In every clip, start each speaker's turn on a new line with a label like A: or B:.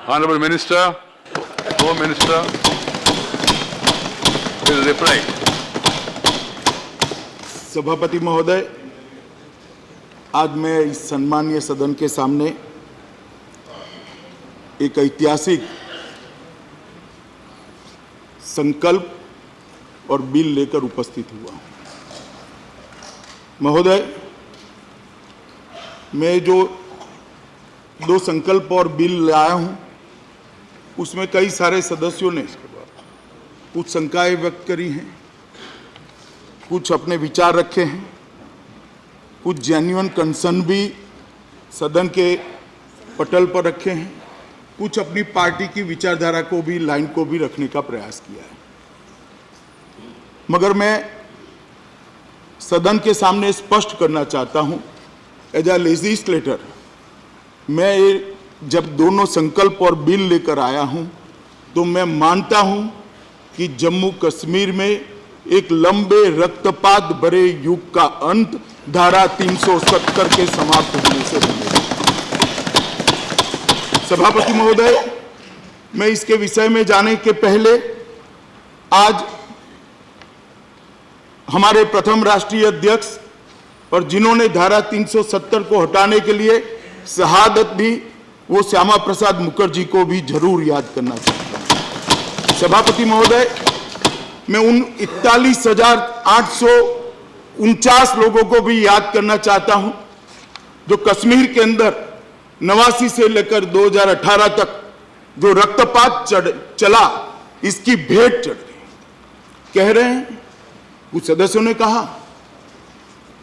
A: Honorable Minister, Home Minister will reply.
B: सभापति महोदय, आज मैं इस सम्मानीय सदन के सामने एक ऐतिहासिक संकल्प और बिल लेकर उपस्थित हुआ हूं। महोदय, मैं जो दो संकल्प और बिल लाया हूं, उसमें कई सारे सदस्यों ने कुछ शंकाएं व्यक्त करी हैं, कुछ अपने विचार रखे हैं, कुछ जेन्युइन कंसर्न भी सदन के पटल पर रखे हैं, कुछ अपनी पार्टी की विचारधारा को भी, लाइन को भी रखने का प्रयास किया है। मगर मैं सदन के सामने स्पष्ट करना चाहता हूं, एज अ लेजिस्लेटर, मैं जब दोनों संकल्प और बिल लेकर आया हूं, तो मैं मानता हूं कि जम्मू कश्मीर में एक लंबे रक्तपात भरे युग का अंत धारा 370 के समाप्त होने से बनेगा। सभापति महोदय, मैं इसके विषय में जाने के पहले आज हमारे प्रथम राष्ट्रीय अध्यक्ष और जिन्होंने धारा 370 को हटाने के लिए शहादत दी, वो श्यामा प्रसाद मुखर्जी को भी जरूर याद करना चाहता हूं। सभापति महोदय, मैं उन 41,849 लोगों को भी याद करना चाहता हूं जो कश्मीर के अंदर 89 से लेकर 2018 तक जो रक्तपात चला, इसकी भेंट चढ़ गई। कह रहे हैं, कुछ सदस्यों ने कहा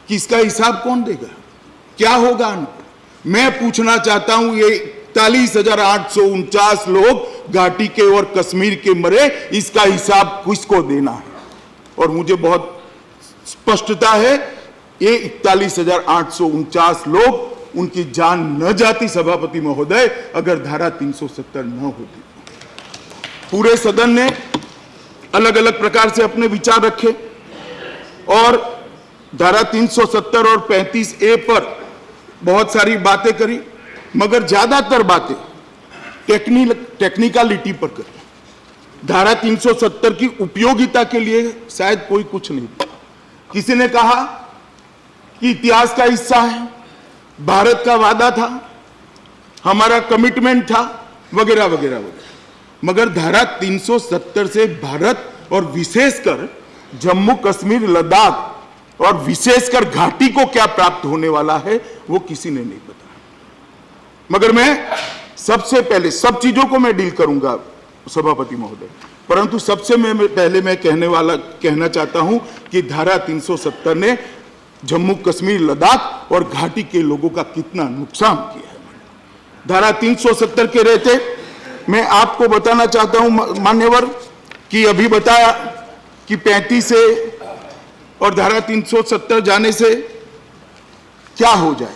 B: कि इसका हिसाब कौन देगा, क्या होगा। मैं पूछना चाहता हूं, ये 41,849 लोग घाटी के और कश्मीर के मरे, इसका हिसाब किसको देना है। और मुझे बहुत स्पष्टता है, ये 41,849 लोग, उनकी जान न जाती सभापति महोदय, अगर धारा 370 न होती। पूरे सदन ने अलग अलग प्रकार से अपने विचार रखे और धारा 370 और 35A पर बहुत सारी बातें करी, मगर ज्यादातर बातें टेक्निकलिटी पर करी। धारा 370 की उपयोगिता के लिए शायद कोई कुछ नहीं। किसी ने कहा कि इतिहास का हिस्सा है, भारत का वादा था, हमारा कमिटमेंट था, वगैरह वगैरह वगैरह। मगर धारा 370 से भारत और विशेषकर जम्मू कश्मीर, लद्दाख और विशेषकर घाटी को क्या प्राप्त होने वाला है, वो किसी ने नहीं बताया। मगर मैं सबसे पहले, सब चीजों को मैं डील करूंगा सभापति महोदय, परंतु सबसे पहले मैं कहना चाहता हूं कि धारा 370 ने जम्मू कश्मीर, लद्दाख और घाटी के लोगों का कितना नुकसान किया है। धारा 370 के रहते मैं आपको बताना चाहता हूं मान्यवर, कि अभी बताया कि 35 से और धारा 370 जाने से क्या हो जाएगा।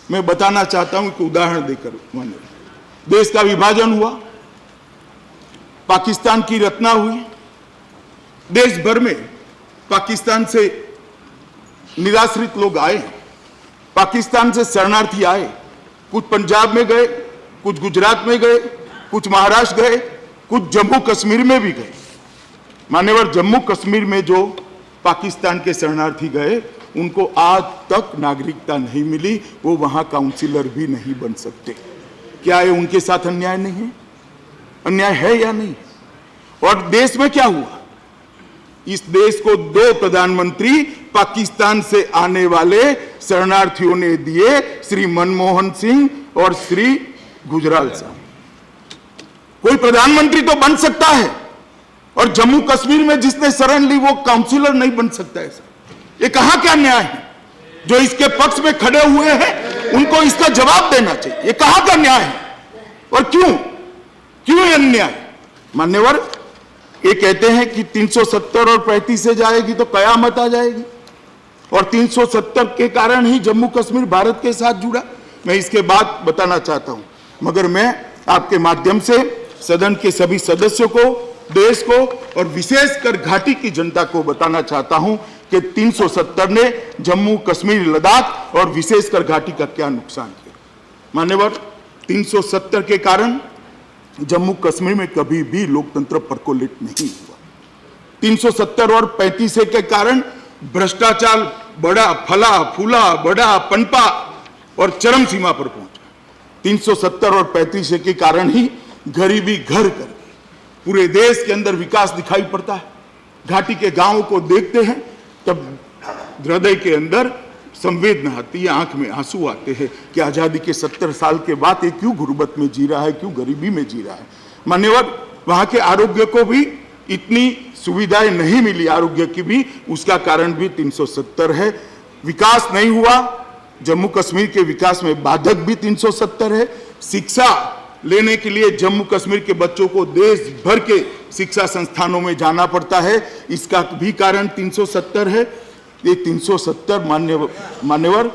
B: मैं बताना चाहता हूं कि उदाहरण देकर, मान्यवर, देश का विभाजन हुआ, पाकिस्तान की रचना हुई, देश भर में पाकिस्तान से निराश्रित लोग आए, पाकिस्तान से शरणार्थी आए, कुछ पंजाब में गए, कुछ गुजरात में गए, कुछ महाराष्ट्र गए, कुछ जम्मू कश्मीर में भी गए। मान्यवर, जम्मू कश्मीर में जो पाकिस्तान के शरणार्थी गए, उनको आज तक नागरिकता नहीं मिली, वो वहां काउंसिलर भी नहीं बन सकते। क्या ये उनके साथ अन्याय नहीं है? अन्याय है या नहीं? और देश में क्या हुआ? इस देश को 2 प्रधानमंत्री पाकिस्तान से आने वाले शरणार्थियों ने दिए, श्री मनमोहन सिंह और श्री गुजराल साहब। कोई प्रधानमंत्री तो बन सकता है, और जम्मू कश्मीर में जिसने शरण ली वो काउंसिलर नहीं बन सकता है। ये कहां क्या न्याय है? जो इसके पक्ष में खड़े हुए हैं उनको इसका जवाब देना चाहिए। ये कहां का न्याय है और क्यों ये अन्याय? मान्यवर, ये कहते हैं कि 370 और 35 से जाएगी तो कयामत आ जाएगी, और 370 के कारण ही जम्मू कश्मीर भारत के साथ जुड़ा। मैं इसके बाद बताना चाहता हूं, मगर मैं आपके माध्यम से सदन के सभी सदस्यों को, देश को और विशेषकर घाटी की जनता को बताना चाहता हूं कि 370 ने जम्मू कश्मीर, लद्दाख और विशेषकर घाटी का क्या नुकसान किया। मान्यवर, 370 के कारण जम्मू कश्मीर में कभी भी लोकतंत्र परकोलेट नहीं हुआ। 370 और 35 के कारण भ्रष्टाचार बड़ा फला फूला, बड़ा पनपा और चरम सीमा पर पहुंचा। 370 और 35 के कारण ही गरीबी घर कर गई। पूरे देश के अंदर विकास दिखाई पड़ता है। घाटी के गांवों को देखते हैं तब हृदय के अंदर संवेदना आती है, आंख में आंसू आते हैं कि आजादी के 70 साल के बाद ये क्यों गुर्बत में जी रहा है, क्यों गरीबी में जी रहा है। मान्यवर, वहां के आरोग्य को भी इतनी सुविधाएं नहीं मिली, आरोग्य की भी, उसका कारण भी 370 है। विकास नहीं हुआ, जम्मू कश्मीर के विकास में बाधक भी 370 है। शिक्षा लेने के लिए जम्मू कश्मीर के बच्चों को देश भर के शिक्षा संस्थानों में जाना पड़ता है, इसका भी कारण 370 है। ये 370 मान्यवर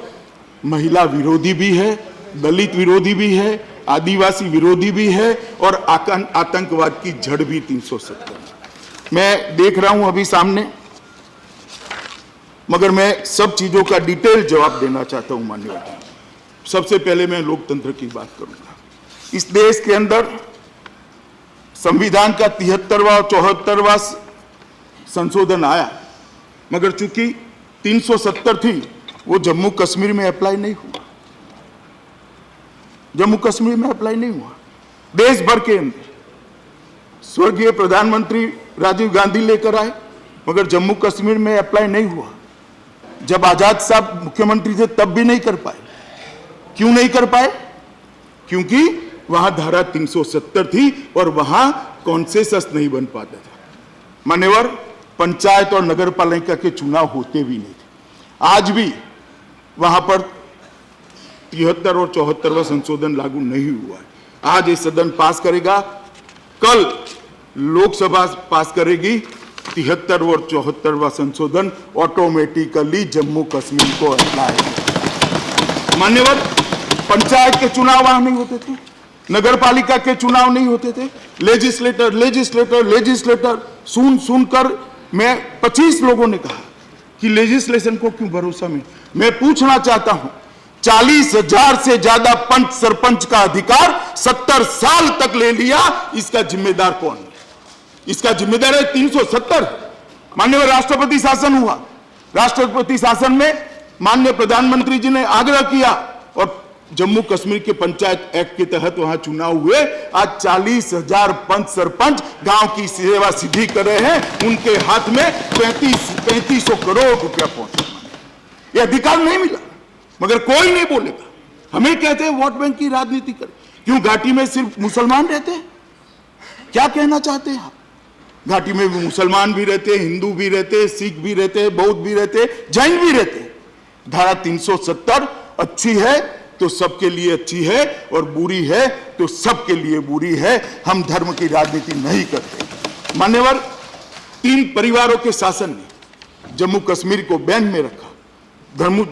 B: महिला विरोधी भी है, दलित विरोधी भी है, आदिवासी विरोधी भी है और आतंकवाद की जड़ भी 370 है। मैं देख रहा हूं अभी सामने, मगर मैं सब चीजों का डिटेल जवाब देना चाहता हूं माननीय। सबसे पहले मैं लोकतंत्र की बात करूंगा। इस देश के अंदर संविधान का 73वां और 74वां संशोधन आया, मगर चूंकि 370 थी, वो जम्मू कश्मीर में अप्लाई नहीं हुआ। जम्मू कश्मीर में अप्लाई नहीं हुआ। देश भर के अंदर स्वर्गीय प्रधानमंत्री राजीव गांधी लेकर आए, मगर जम्मू कश्मीर में अप्लाई नहीं हुआ। जब आजाद साहब मुख्यमंत्री थे तब भी नहीं कर पाए। क्यों नहीं कर पाए? क्योंकि वहां धारा 370 थी और वहां कॉन्सेंसस नहीं बन पाता था। मान्यवर, पंचायत और नगर पालिका के चुनाव होते भी नहीं थे। आज भी वहां पर 73 और 74वां संशोधन लागू नहीं हुआ है। आज ये सदन पास करेगा, कल लोकसभा पास करेगी। 73 और 74वां संशोधन ऑटोमेटिकली जम्मू कश्मीर को अप्लाई। मान्यवर, पंचायत के चुनाव वहां नहीं होते थे, नगर पालिका के चुनाव नहीं होते थे। लेजिस्लेटर सुनकर मैं 25 लोगों ने कहा कि लेजिस्लेशन को क्यों भरोसा में। मैं पूछना चाहता हूं, 40,000 से ज्यादा पंच सरपंच का अधिकार 70 साल तक ले लिया, इसका जिम्मेदार कौन है? इसका जिम्मेदार है 370। माननीय राष्ट्रपति शासन हुआ, राष्ट्रपति शासन में माननीय प्रधानमंत्री जी ने आग्रह किया और जम्मू कश्मीर के पंचायत एक्ट के तहत वहां चुनाव हुए। आज 40,000 पंच सरपंच गांव की सेवा सीधी कर रहे हैं, उनके हाथ में 3500 करोड़ रुपया पहुंचा। यह अधिकार नहीं मिला, मगर कोई नहीं बोलेगा। हमें कहते हैं वोट बैंक की राजनीति करें। क्यों घाटी में सिर्फ मुसलमान रहते हैं? क्या कहना चाहते हैं आप? घाटी में भी मुसलमान भी रहते हैं, हिंदू भी रहते हैं, सिख भी रहते हैं, बौद्ध भी रहते हैं, जैन भी रहते हैं। धारा 370 अच्छी है तो सबके लिए अच्छी है और बुरी है तो सबके लिए बुरी है। हम धर्म की राजनीति नहीं करते। मान्यवर, 3 परिवारों के शासन ने जम्मू कश्मीर को बैन में रखा।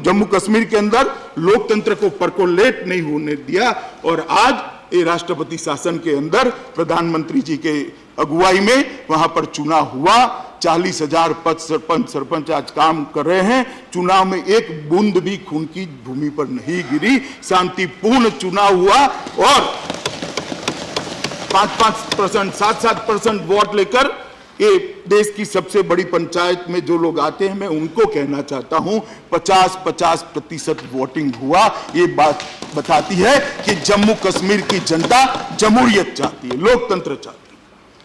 B: जम्मू कश्मीर के अंदर लोकतंत्र को परकोलेट नहीं होने दिया और आज ये राष्ट्रपति शासन के अंदर प्रधानमंत्री जी के अगुवाई में वहां पर चुनाव हुआ। 40,000 पद सरपंच आज काम कर रहे हैं। चुनाव में एक बूंद भी खून की भूमि पर नहीं गिरी, शांतिपूर्ण चुनाव हुआ और 5-5%, 7-7% वोट लेकर ये देश की सबसे बड़ी पंचायत में जो लोग आते हैं, मैं उनको कहना चाहता हूं 50-50% वोटिंग हुआ। ये बात बताती है कि जम्मू कश्मीर की जनता जमहूरियत चाहती है, लोकतंत्र चाहती है।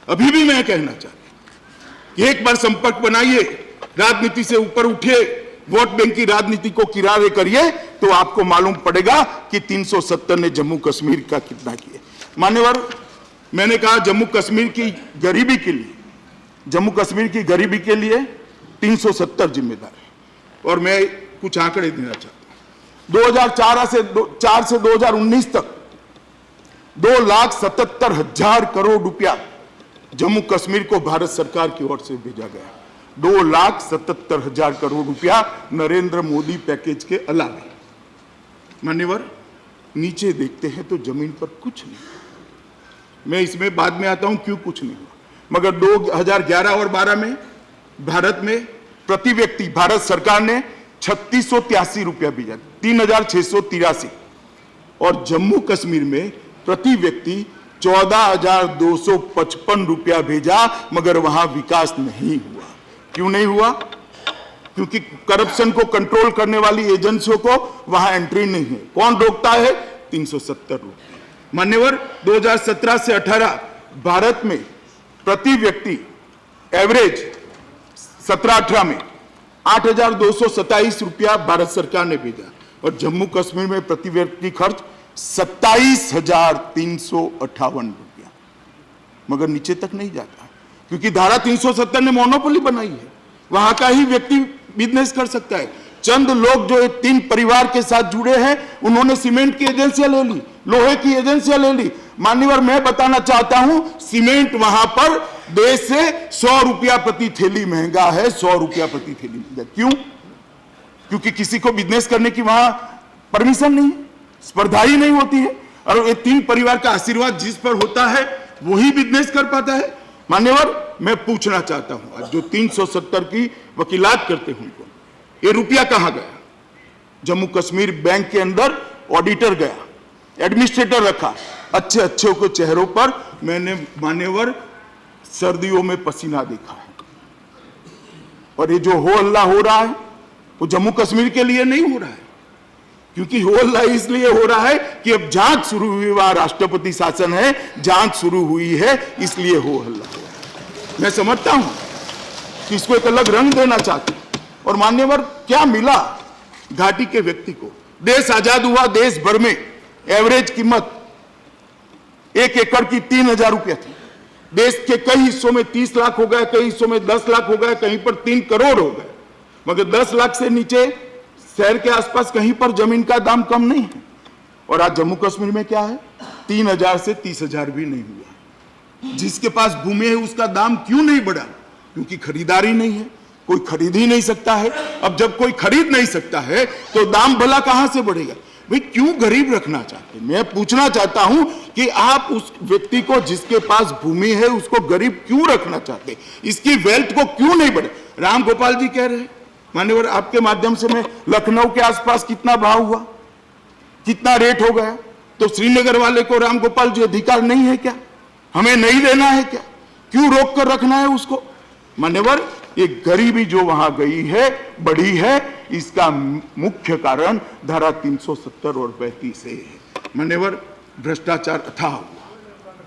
B: अभी भी मैं कहना चाहता हूं कि एक बार संपर्क बनाइए, राजनीति से ऊपर उठिए, वोट बैंक की राजनीति को किनारे करिए, तो आपको मालूम पड़ेगा कि 370 ने जम्मू कश्मीर का कितना किया। मान्यवर, मैंने कहा जम्मू कश्मीर की गरीबी के लिए, जम्मू कश्मीर की गरीबी के लिए 370 जिम्मेदार है। और मैं कुछ आंकड़े देना चाहता हूं। 2004 से 2019 तक 2,77,000 करोड़ रुपया जम्मू कश्मीर को भारत सरकार की ओर से भेजा गया। 2,77,000 करोड़ रुपया नरेंद्र मोदी पैकेज के अलावा। मान्यवर, नीचे देखते हैं तो जमीन पर कुछ नहीं। मैं इसमें बाद में आता हूं क्यों कुछ नहीं हुआ, मगर 2011 और 12 में भारत में प्रति व्यक्ति भारत सरकार ने 3683 रुपया भेजा, 3683, और जम्मू कश्मीर में प्रति व्यक्ति 14,255 रुपया भेजा, मगर वहां विकास नहीं हुआ। क्यों नहीं हुआ? क्योंकि करप्शन को कंट्रोल करने वाली एजेंसियों को वहां एंट्री नहीं है। कौन रोकता है? 370 रुपये। मान्यवर, 2017 से 18 भारत में प्रति व्यक्ति एवरेज 17-18 में 8,227 रुपया भारत सरकार ने भेजा, और जम्मू कश्मीर में प्रति व्यक्ति खर्च 27,358 रुपया, मगर नीचे तक नहीं जाता, क्योंकि धारा 370 ने मोनोपोली बनाई है। वहां का ही व्यक्ति बिजनेस कर सकता है। चंद लोग जो 3 परिवार के साथ जुड़े हैं, उन्होंने सीमेंट की एजेंसियां ले ली, लोहे की एजेंसियां ले ली। मान्यवर, मैं बताना चाहता हूं, सीमेंट वहां पर देश से 100 रुपया प्रति थैली महंगा है। 100 रुपया प्रति थैली महंगा। क्यों? क्योंकि किसी को बिजनेस करने की वहां परमिशन नहीं है, स्पर्धा ही नहीं होती है, और ये 3 परिवार का आशीर्वाद जिस पर होता है वही बिजनेस कर पाता है। मान्यवर, मैं पूछना चाहता हूं, आज जो 370 की वकीलात करते हैं उनको, ये रुपया कहां गया? जम्मू कश्मीर बैंक के अंदर ऑडिटर गया, एडमिनिस्ट्रेटर रखा, अच्छे अच्छे के चेहरों पर मैंने मान्यवर सर्दियों में पसीना देखा है। और ये जो हो हल्ला हो रहा है वो जम्मू कश्मीर के लिए नहीं हो रहा है, क्योंकि हो हल्ला इसलिए हो रहा है कि अब जांच शुरू हुई, वहां राष्ट्रपति शासन है, जांच शुरू हुई है, इसलिए हो हल्ला हो रहा है। मैं समझता हूं कि इसको एक अलग रंग देना चाहते हैं। और मान्यवर, क्या मिला घाटी के व्यक्ति को? देश आजाद हुआ, देश भर में एवरेज कीमत 1 एकड़ की 3,000 रुपया थी। देश के कई हिस्सों में 30 लाख हो गए, कई हिस्सों में 10 लाख हो गए, कहीं पर 3 करोड़ हो गए, मगर 10 लाख से नीचे शहर के आसपास कहीं पर जमीन का दाम कम नहीं है। और आज जम्मू कश्मीर में क्या है? 3,000 से 30,000 भी नहीं हुआ। जिसके पास भूमि है उसका दाम क्यों नहीं बढ़ा? क्योंकि खरीदारी नहीं है, कोई खरीद ही नहीं सकता है। अब जब कोई खरीद नहीं सकता है तो दाम भला कहां से बढ़ेगा? भाई, क्यों गरीब रखना चाहते? मैं पूछना चाहता हूं कि आप उस व्यक्ति को जिसके पास भूमि है उसको गरीब क्यों रखना चाहते? इसकी वेल्थ को क्यों नहीं बढ़े? राम गोपाल जी कह रहे हैं, मान्यवर आपके माध्यम से, मैं लखनऊ के आसपास कितना भाव हुआ, कितना रेट हो गया, तो श्रीनगर वाले को राम गोपाल जी अधिकार नहीं है क्या? हमें नहीं देना है क्या? क्यों रोक कर रखना है उसको? मान्यवर, ये गरीबी जो वहां गई है, बढ़ी है, इसका मुख्य कारण धारा 370 और 35 है। मान्यवर, भ्रष्टाचार अथाह हुआ,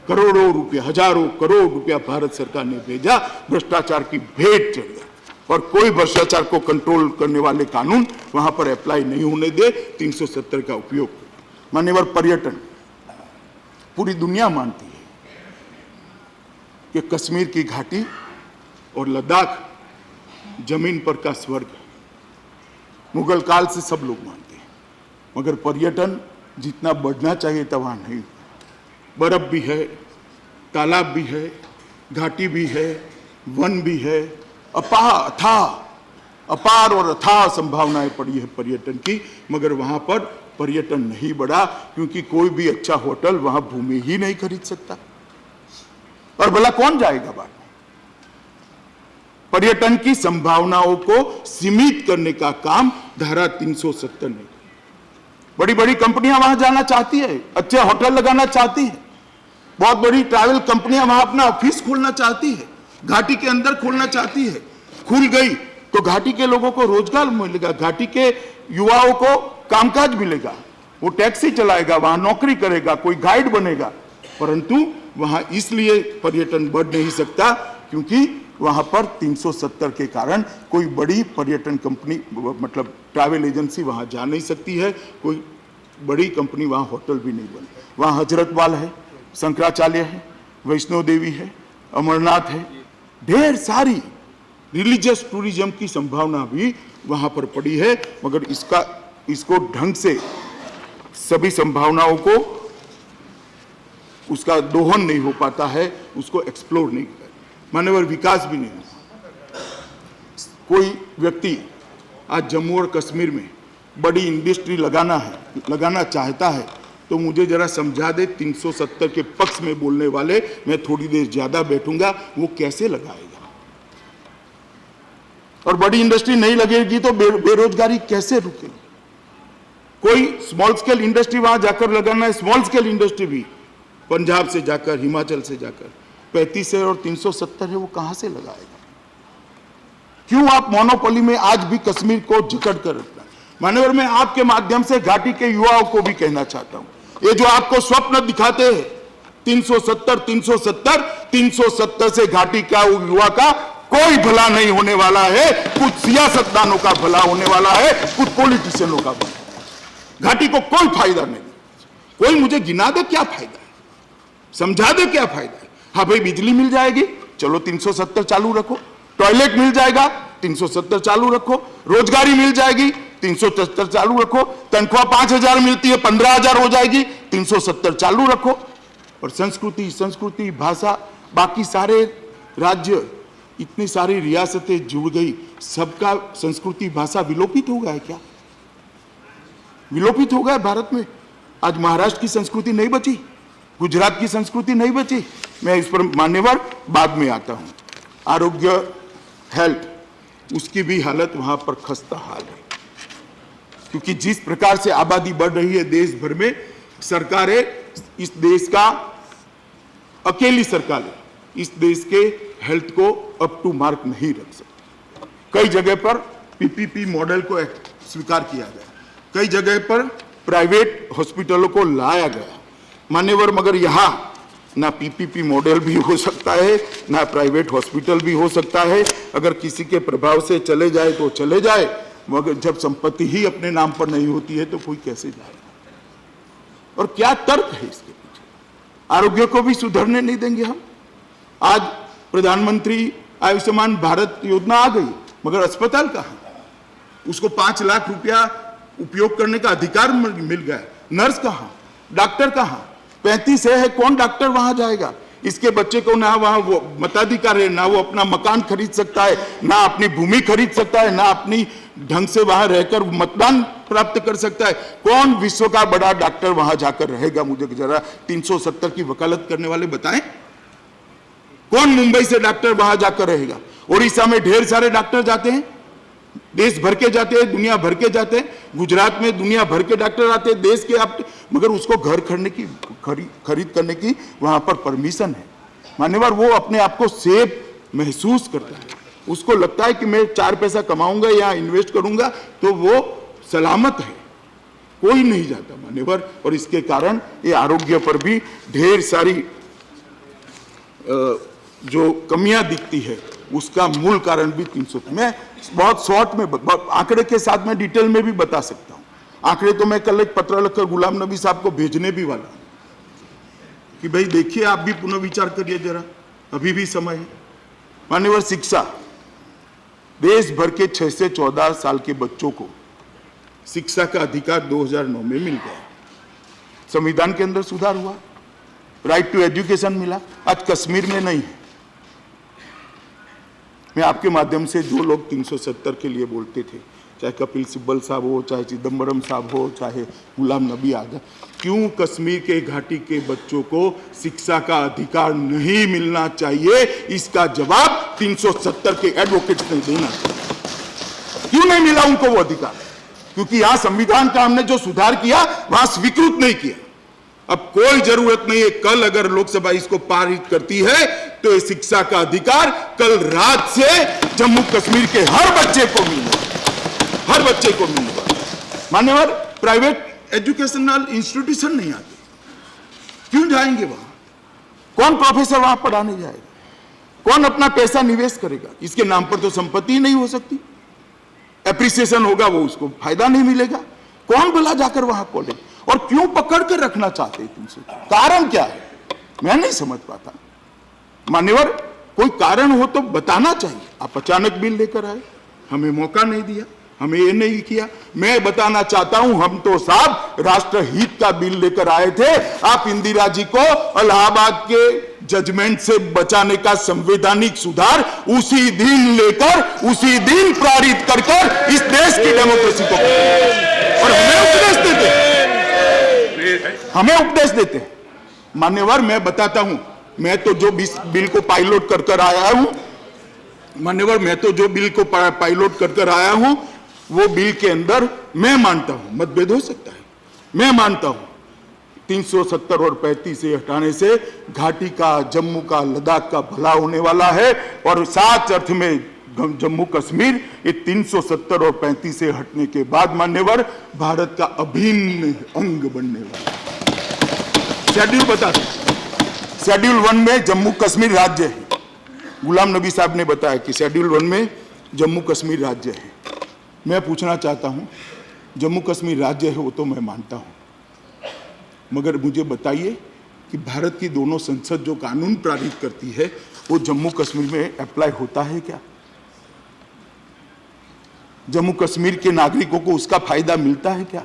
B: करोड़ों रुपया, हजारों करोड़ रुपया भारत सरकार ने भेजा, भ्रष्टाचार की भेंट चढ़ गया, और कोई भ्रष्टाचार को कंट्रोल करने वाले कानून वहां पर अप्लाई नहीं होने दे, 370 का उपयोग। मान्यवर, पर्यटन, पूरी दुनिया मानती है कि कश्मीर की घाटी और लद्दाख जमीन पर का स्वर्ग है। मुगल काल से सब लोग मानते हैं, मगर पर्यटन जितना बढ़ना चाहिए था वहां नहीं। बर्फ भी है, तालाब भी है, घाटी भी है, वन भी है, अपार और अथाह संभावनाएं पड़ी है पर्यटन की, मगर वहां पर पर्यटन नहीं बढ़ा, क्योंकि कोई भी अच्छा होटल वहां भूमि ही नहीं खरीद सकता, और भला कौन जाएगा बाद में? पर्यटन की संभावनाओं को सीमित करने का काम धारा 370 ने। बड़ी बड़ी कंपनियां वहां जाना चाहती है, अच्छे होटल लगाना चाहती है, बहुत बड़ी ट्रैवल कंपनियां वहां अपना ऑफिस खोलना चाहती है, घाटी के अंदर खोलना चाहती है। खुल गई तो घाटी के लोगों को रोजगार मिलेगा, घाटी के युवाओं को कामकाज मिलेगा, वो टैक्सी चलाएगा, वहां नौकरी करेगा, कोई गाइड बनेगा। परंतु वहां इसलिए पर्यटन बढ़ नहीं सकता क्योंकि वहां पर 370 के कारण कोई बड़ी पर्यटन कंपनी, मतलब ट्रैवल एजेंसी वहां जा नहीं सकती है, कोई बड़ी कंपनी वहां होटल भी नहीं बने। वहां हजरतवाल है, शंकराचार्य है, वैष्णो देवी है, अमरनाथ है, ढेर सारी रिलीजियस टूरिज्म की संभावना भी वहां पर पड़ी है, मगर इसको ढंग से सभी संभावनाओं को उसका दोहन नहीं हो पाता है, उसको एक्सप्लोर नहीं कर, मानवर विकास भी नहीं होता। कोई व्यक्ति आज जम्मू और कश्मीर में बड़ी इंडस्ट्री लगाना चाहता है तो मुझे जरा समझा दे, 370 के पक्ष में बोलने वाले, मैं थोड़ी देर ज्यादा बैठूंगा, वो कैसे लगाएगा? और बड़ी इंडस्ट्री नहीं लगेगी तो बेरोजगारी कैसे रुकेगी? कोई स्मॉल स्केल इंडस्ट्री वहां जाकर लगाना है, स्मॉल स्केल इंडस्ट्री भी, पंजाब से जाकर, हिमाचल से जाकर 35 है और 370 है, वो कहां से लगाएगा? क्यों आप मोनोपोली में आज भी कश्मीर को जकड़ कर रखना? मान्यवर, मैं आपके माध्यम से घाटी के युवाओं को भी कहना चाहता हूं, ये जो आपको स्वप्न दिखाते हैं 370 से घाटी का युवा का कोई भला नहीं होने वाला है। कुछ सियासतदानों का भला होने वाला है, कुछ पॉलिटिशियनों का भला। घाटी को कोई फायदा नहीं। कोई मुझे गिना दे क्या फायदा है, समझा दे क्या फायदा है। हाँ भाई, बिजली मिल जाएगी, चलो 370 चालू रखो। टॉयलेट मिल जाएगा, 370 चालू रखो। रोजगारी मिल जाएगी, 370 चालू रखो। तनख्वाह 5,000 मिलती है, 15,000 हो जाएगी, 370 चालू रखो। और संस्कृति भाषा, बाकी सारे राज्य, इतनी सारी रियासतें जुड़ गई, सबका संस्कृति भाषा विलोपित हो गया है क्या? विलोपित हो गया भारत में। आज महाराष्ट्र की संस्कृति नहीं बची, गुजरात की संस्कृति नहीं बची। मैं इस पर मान्यवर बाद में आता हूं। आरोग्य, हेल्थ, उसकी भी हालत वहां पर खस्ता हाल है, क्योंकि जिस प्रकार से आबादी बढ़ रही है देश भर में, सरकारें, इस देश का अकेली सरकार इस देश के हेल्थ को अप टू मार्क नहीं रख सकती। कई जगह पर पीपीपी मॉडल को स्वीकार किया गया, कई जगह पर प्राइवेट हॉस्पिटलों को लाया गया मान्यवर, मगर यहां ना पीपीपी मॉडल भी हो सकता है, ना प्राइवेट हॉस्पिटल भी हो सकता है। अगर किसी के प्रभाव से चले जाए तो चले जाए, मगर जब संपत्ति ही अपने नाम पर नहीं होती है तो कोई कैसे जाए? और क्या तर्क है इसके पीछे? आरोग्य को भी सुधरने नहीं देंगे हम। आज प्रधानमंत्री आयुष्मान भारत योजना आ गई, मगर अस्पताल कहां? उसको 5 लाख रुपया उपयोग करने का अधिकार मिल गया, नर्स कहां, डॉक्टर कहां? 35 है, कौन डॉक्टर वहां जाएगा? इसके बच्चे को ना वहां वो मताधिकार है, ना वो अपना मकान खरीद सकता है, ना अपनी भूमि खरीद सकता है, ना अपनी ढंग से वहां रहकर मतदान प्राप्त कर सकता है। कौन विश्व का बड़ा डॉक्टर वहां जाकर रहेगा? मुझे जरा 370 की वकालत करने वाले बताएं, कौन मुंबई से डॉक्टर वहां जाकर रहेगा? उड़ीसा में ढेर सारे डॉक्टर जाते हैं, देश भर के जाते हैं, दुनिया भर के जाते हैं। गुजरात में दुनिया भर के डॉक्टर आते हैं, देश के आप, मगर उसको घर खरीद करने की वहां पर परमिशन है। मान्यवर, वो अपने आप को सेफ महसूस करता है, उसको लगता है कि मैं 4 पैसा कमाऊंगा या इन्वेस्ट करूंगा तो वो सलामत है। कोई नहीं जाता मान्यवर, और इसके कारण ये आरोग्य पर भी ढेर सारी जो कमियां दिखती है, उसका मूल कारण भी 300। मैं बहुत शॉर्ट में आंकड़े के साथ में डिटेल में भी बता सकता हूं। आंकड़े तो मैं कल एक पत्र लिखकर गुलाम नबी साहब को भेजने भी वाला हूं कि भाई देखिए, आप भी पुनर्विचार करिए जरा, अभी भी समय है। मान्यवर, शिक्षा, देश भर के 6 से 14 साल के बच्चों को शिक्षा का अधिकार 2009 में मिल गया। संविधान के अंदर सुधार हुआ, राइट टू एजुकेशन मिला। आज कश्मीर में नहीं है। मैं आपके माध्यम से जो लोग 370 के लिए बोलते थे, चाहे कपिल सिब्बल साहब हो, चाहे चिदम्बरम साहब हो, चाहे गुलाम नबी आज़ाद, क्यों कश्मीर के घाटी के बच्चों को शिक्षा का अधिकार नहीं मिलना चाहिए, इसका जवाब 370 के एडवोकेट्स ने देना चाहिए। क्यों नहीं मिला उनको वो अधिकार? क्योंकि यहां संविधान का हमने जो सुधार किया वहां स्वीकृत नहीं किया। अब कोई जरूरत नहीं है, कल अगर लोकसभा इसको पारित करती है तो शिक्षा का अधिकार कल रात से जम्मू कश्मीर के हर बच्चे को मिलेगा, हर बच्चे को मिलेगा। मान्यवर, प्राइवेट एजुकेशनल इंस्टीट्यूशन नहीं आते, क्यों जाएंगे वहां? कौन प्रोफेसर वहां पढ़ाने जाएगा? कौन अपना पैसा निवेश करेगा? इसके नाम पर तो संपत्ति नहीं हो सकती। एप्रिसिएशन होगा, वो उसको फायदा नहीं मिलेगा। कौन भला जाकर वहां खोले? और क्यों पकड़ कर रखना चाहते हैं तुमसे? कारण क्या है? मैं नहीं समझ पाता। मान्यवर, कोई कारण हो तो बताना चाहिए। आप अचानक बिल लेकर आए, हमें मौका नहीं दिया, हमें ये नहीं किया। मैं बताना चाहता हूं, हम तो साहब राष्ट्रहित का बिल लेकर आए थे। आप इंदिरा जी को इलाहाबाद के जजमेंट से बचाने का संवैधानिक सुधार उसी दिन लेकर उसी दिन पारित कर इस देश की डेमोक्रेसी को, और हमें उपदेश देते हैं। मान्यवर, मैं बताता हूं, मैं तो जो बिल को पायलट कर आया हूं, मान्यवर, मैं तो जो बिल को पायलट कर आया हूं, वो बिल के अंदर मैं मानता हूं, मतभेद हो सकता है, मैं मानता हूं 370 और 35 से हटाने से घाटी का, जम्मू का, लद्दाख का भला होने वाला है और साच अर्थ में जम्मू कश्मीर ये 370 और 35 से हटने के बाद मान्यवर भारत का अभिन्न अंग बनने वाला है। शेड्यूल बता दें, शेड्यूल 1 में जम्मू कश्मीर राज्य है। गुलाम नबी साहब ने बताया कि शेड्यूल 1 में जम्मू कश्मीर राज्य है। मैं पूछना चाहता हूं, जम्मू कश्मीर राज्य है वो तो मैं मानता हूं, मगर मुझे बताइए कि भारत की दोनों संसद जो कानून पारित करती है वो जम्मू कश्मीर में अप्लाई होता है क्या? जम्मू कश्मीर के नागरिकों को उसका फायदा मिलता है क्या?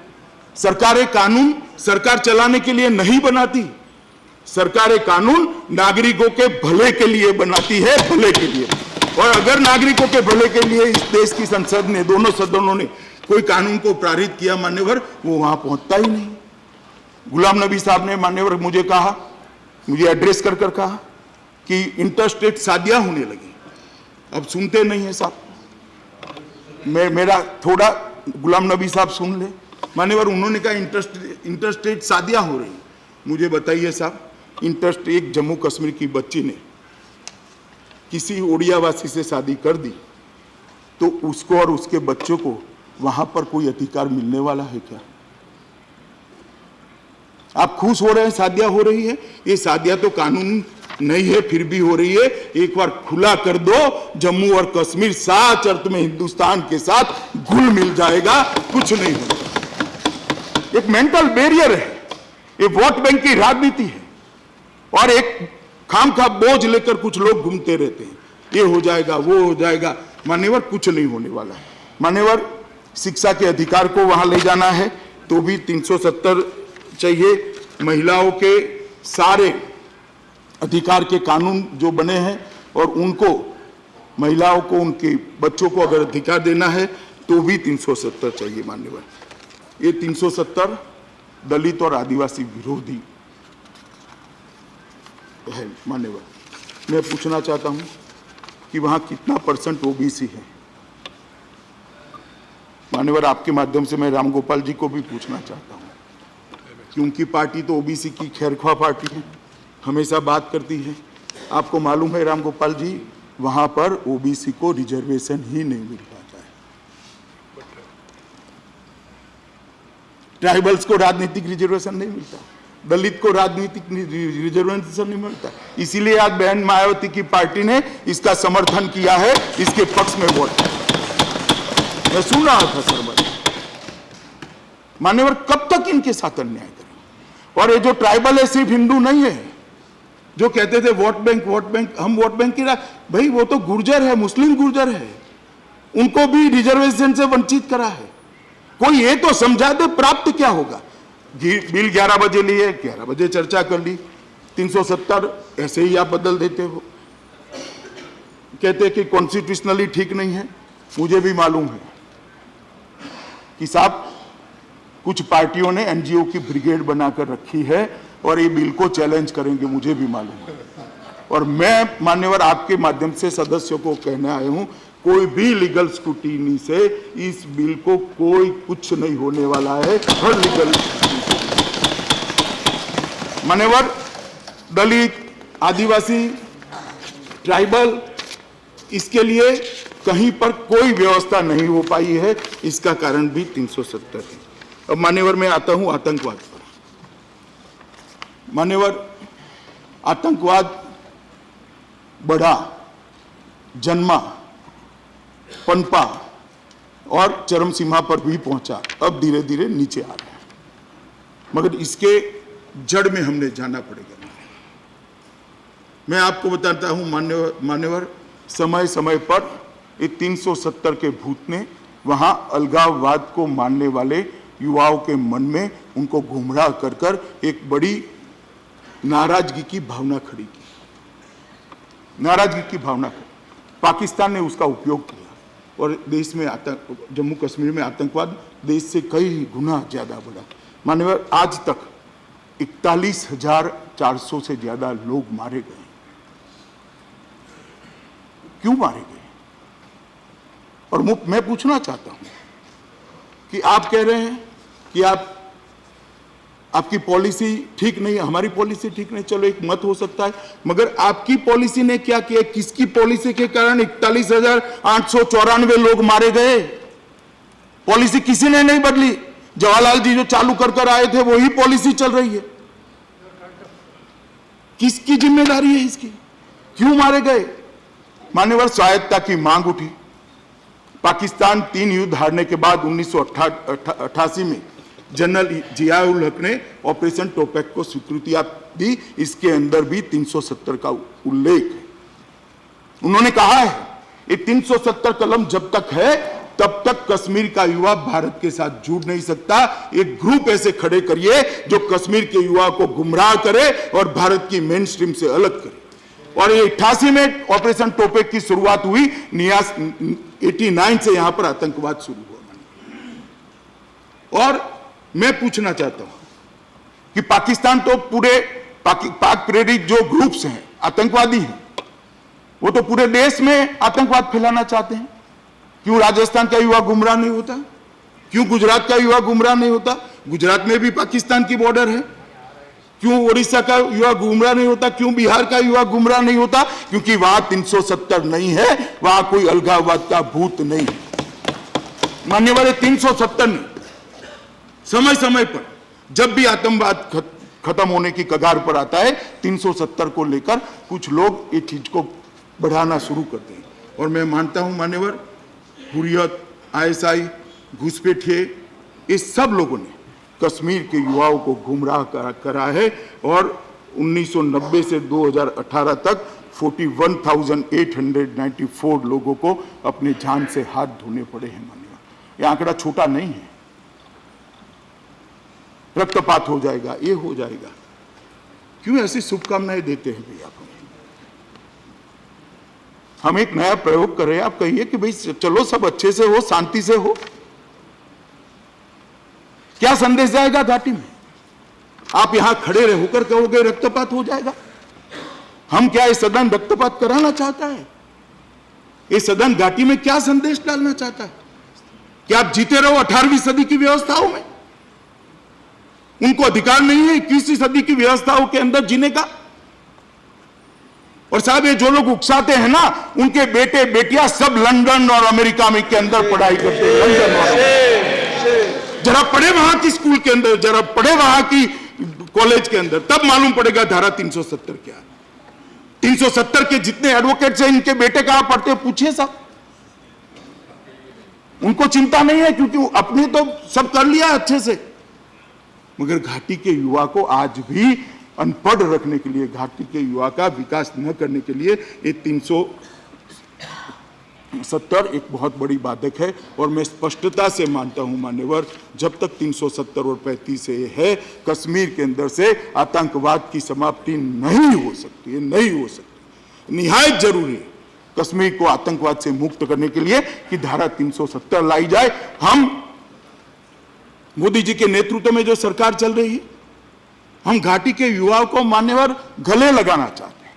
B: सरकारें कानून सरकार चलाने के लिए नहीं बनाती, सरकारें कानून नागरिकों के भले के लिए बनाती है, भले के लिए। और अगर नागरिकों के भले के लिए इस देश की संसद ने, दोनों सदनों ने कोई कानून को पारित किया मान्यवर, वो वहां पहुंचता ही नहीं। गुलाम नबी साहब ने मान्यवर मुझे कहा, मुझे एड्रेस कर कर कहा कि इंटरस्टेट शादियां होने लगी। अब सुनते नहीं है साहब, मेरा थोड़ा गुलाम नबी साहब सुन ले मान्यवर। उन्होंने कहा इंटरस्टेट शादियां हो रही। मुझे बताइए साहब, इंटरस्टेट जम्मू कश्मीर की बच्ची ने किसी ओडियावासी से शादी कर दी तो उसको और उसके बच्चों को वहां पर कोई अधिकार मिलने वाला है क्या? आप खुश हो रहे हैं शादियां हो रही है, ये शादियां तो कानून नहीं है फिर भी हो रही है। एक बार खुला कर दो, जम्मू और कश्मीर साच अर्थ में हिंदुस्तान के साथ घुल मिल जाएगा, कुछ नहीं होगा। एक मेंटल बैरियर है, ये वोट बैंक की राजनीति है और एक खामखा बोझ लेकर कुछ लोग घूमते रहते हैं, ये हो जाएगा वो हो जाएगा। मान्यवर कुछ नहीं होने वाला है। मान्यवर शिक्षा के अधिकार को वहां ले जाना है तो भी 370 चाहिए। महिलाओं के सारे अधिकार के कानून जो बने हैं और उनको, महिलाओं को, उनके बच्चों को अगर अधिकार देना है तो भी 370 चाहिए मान्यवर। ये 370 दलित और आदिवासी विरोधी है मान्यवर। मैं पूछना चाहता हूं कि वहां कितना % ओबीसी है मान्यवर। आपके माध्यम से मैं रामगोपाल जी को भी पूछना चाहता हूं कि उनकी पार्टी तो ओबीसी की खैरख्वाह पार्टी है, हमेशा बात करती है। आपको मालूम है रामगोपाल जी, वहां पर ओबीसी को रिजर्वेशन ही नहीं मिल पाता है। ट्राइबल्स को राजनीतिक रिजर्वेशन नहीं मिलता, दलित को राजनीतिक रिजर्वेशन नहीं मिलता। इसीलिए आज बहन मायावती की पार्टी ने इसका समर्थन किया है, इसके पक्ष में वोट। मैं सुन रहा था सर, मान्यवर कब तक इनके साथ अन्याय करें? और ये जो ट्राइबल है सिर्फ हिंदू नहीं है, जो कहते थे वोट बैंक हम वोट बैंक की भाई वो तो गुर्जर है, मुस्लिम गुर्जर है, उनको भी रिजर्वेशन से वंचित करा है। कोई ये तो समझा दे प्राप्त क्या होगा। बिल 11 बजे लिए, 11 बजे चर्चा कर ली, 370 ऐसे ही आप बदल देते हो। कहते कि कॉन्स्टिट्यूशनली ठीक नहीं है। मुझे भी मालूम है कि साहब कुछ पार्टियों ने एनजीओ की ब्रिगेड बनाकर रखी है और ये बिल को चैलेंज करेंगे, मुझे भी मालूम है। और मैं मान्यवर आपके माध्यम से सदस्यों को कहने आया हूं, कोई भी लीगल स्क्रूटिनी से इस बिल को कोई कुछ नहीं होने वाला है। हर लीगल मान्यवर दलित, आदिवासी, ट्राइबल, इसके लिए कहीं पर कोई व्यवस्था नहीं हो पाई है। इसका कारण भी 370 है। अब मान्यवर मैं आता हूं आतंकवाद पर। मान्यवर आतंकवाद बढ़ा, जन्मा, पनपा और चरम सीमा पर भी पहुंचा, अब धीरे धीरे नीचे आ रहा है। मगर इसके जड़ में हमने जाना पड़ेगा। मैं आपको बताता हूं मान्यवर समय समय पर ये 370 के भूत ने वहां अलगाववाद को मानने वाले युवाओं के मन में उनको गुमराह कर कर एक बड़ी नाराजगी की भावना खड़ी की। नाराजगी की भावना पाकिस्तान ने उसका उपयोग किया और देश में जम्मू कश्मीर में आतंकवाद देश से कई गुना ज्यादा बढ़ा। मान्यवर आज तक 41,400 से ज्यादा लोग मारे गए। क्यों मारे गए? और मैं पूछना चाहता हूं कि आप कह रहे हैं कि आपकी पॉलिसी ठीक नहीं है, हमारी पॉलिसी ठीक नहीं, चलो एक मत हो सकता है, मगर आपकी पॉलिसी ने क्या किया? किसकी पॉलिसी के कारण 41,894 लोग मारे गए? पॉलिसी किसी ने नहीं बदली। जवाहरलाल जी जो चालू कर कर आए थे वही पॉलिसी चल रही है। किसकी जिम्मेदारी है इसकी? क्यों मारे गए? मान्यवर, स्वायत्तता की मांग उठी। पाकिस्तान 3 युद्ध हारने के बाद 1988 में जनरल जियाउल हक ने ऑपरेशन टोपैक को स्वीकृति दी। इसके अंदर भी 370 का उल्लेख है। उन्होंने कहा है ये 370 कलम जब तक है तब तक कश्मीर का युवा भारत के साथ जुड़ नहीं सकता। एक ग्रुप ऐसे खड़े करिए जो कश्मीर के युवा को गुमराह करे और भारत की मेन स्ट्रीम से अलग करे। और ये 88 में ऑपरेशन टोपैक की शुरुआत हुई। 89 से यहां पर आतंकवाद शुरू हुआ। और मैं पूछना चाहता हूं कि पाकिस्तान तो पूरे पाक प्रेरित जो ग्रुप्स हैं, आतंकवादी हैं, वो तो पूरे देश में आतंकवाद फैलाना चाहते हैं। क्यों राजस्थान का युवा गुमराह नहीं होता? क्यों गुजरात का युवा गुमराह नहीं होता? गुजरात में भी पाकिस्तान की बॉर्डर है। क्यों उड़ीसा का युवा गुमराह नहीं होता? क्यों बिहार का युवा गुमराह नहीं होता? क्योंकि वहां 370 नहीं है, वहां कोई अलगाववाद का भूत नहीं है। मान्यवर, 370 नहीं, समय समय पर जब भी आतंकवाद खत्म होने की कगार पर आता है 370 को लेकर कुछ लोग ये चीज को बढ़ाना शुरू करते हैं। और मैं मानता हूं मान्यवर, हुर्रियत, ISI, घुसपैठिए, इस सब लोगों ने कश्मीर के युवाओं को गुमराह करा है। और 1990 से 2018 तक 41,894 लोगों को अपने जान से हाथ धोने पड़े हैं। मान्यवर, यह आंकड़ा छोटा नहीं है। रक्तपात हो जाएगा, ये हो जाएगा। क्यों ऐसी शुभकामनाएं देते हैं भैया? हम एक नया प्रयोग कर रहे हैं, आप कहिए कि भाई चलो सब अच्छे से हो, शांति से हो। क्या संदेश जाएगा घाटी में? आप यहां खड़े रह होकर कहोगे रक्तपात हो जाएगा। हम क्या ये सदन रक्तपात कराना चाहता है? ये सदन घाटी में क्या संदेश डालना चाहता है? कि आप जीते रहो 18वीं सदी की व्यवस्थाओं में? उनको अधिकार नहीं है 21वीं सदी की व्यवस्थाओं के अंदर जीने का? और साहब, ये जो लोग उकसाते हैं ना, उनके बेटे बेटियां सब लंदन और अमेरिका में के अंदर पढ़ाई करते हैं। लंदन और जरा पढ़े वहां की स्कूल के अंदर, जरा पढ़े वहां की कॉलेज के अंदर, तब मालूम पड़ेगा धारा 370 क्या है। 370 के जितने एडवोकेट्स हैं, इनके बेटे कहां पढ़ते हैं पूछिए साहब। उनको चिंता नहीं है, क्योंकि अपने तो सब कर लिया अच्छे से। मगर घाटी के युवा को आज भी अनपढ़ रखने के लिए, घाटी के युवा का विकास न करने के लिए ये 370 एक बहुत बड़ी बाधक है। और मैं स्पष्टता से मानता हूं मान्यवर, जब तक 370 और 35 से है, कश्मीर के अंदर से आतंकवाद की समाप्ति नहीं हो सकती है, नहीं हो सकती। निहायत जरूरी है कश्मीर को आतंकवाद से मुक्त करने के लिए कि धारा 370 लाई जाए। हम मोदी जी के नेतृत्व में जो सरकार चल रही है, हम घाटी के युवाओं को मान्यवर गले लगाना चाहते हैं,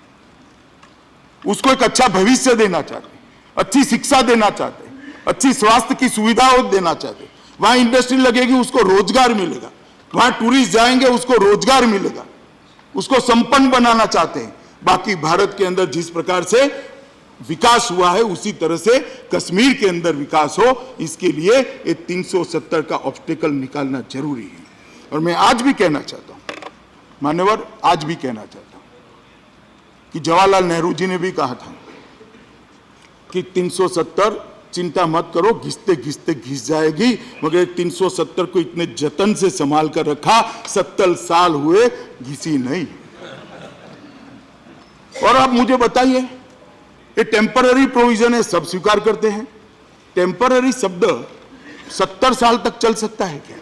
B: उसको एक अच्छा भविष्य देना चाहते हैं, अच्छी शिक्षा देना चाहते हैं, अच्छी स्वास्थ्य की सुविधाओं देना चाहते हैं। वहां इंडस्ट्री लगेगी, उसको रोजगार मिलेगा। वहां टूरिस्ट जाएंगे, उसको रोजगार मिलेगा। उसको संपन्न बनाना चाहते हैं। बाकी भारत के अंदर जिस प्रकार से विकास हुआ है उसी तरह से कश्मीर के अंदर विकास हो, इसके लिए ये 370 का ऑब्स्टेकल निकालना जरूरी है। और मैं आज भी कहना चाहता हूं मान्यवर, आज भी कहना चाहता हूं कि जवाहरलाल नेहरू जी ने भी कहा था कि 370 चिंता मत करो, घिसते घिसते घिस जाएगी, मगर 370 को इतने जतन से संभाल कर रखा, 70 साल हुए, घिसी नहीं। और अब मुझे बताइए, ये टेम्पररी प्रोविजन है, सब स्वीकार करते हैं। टेम्पररी शब्द 70 साल तक चल सकता है क्या?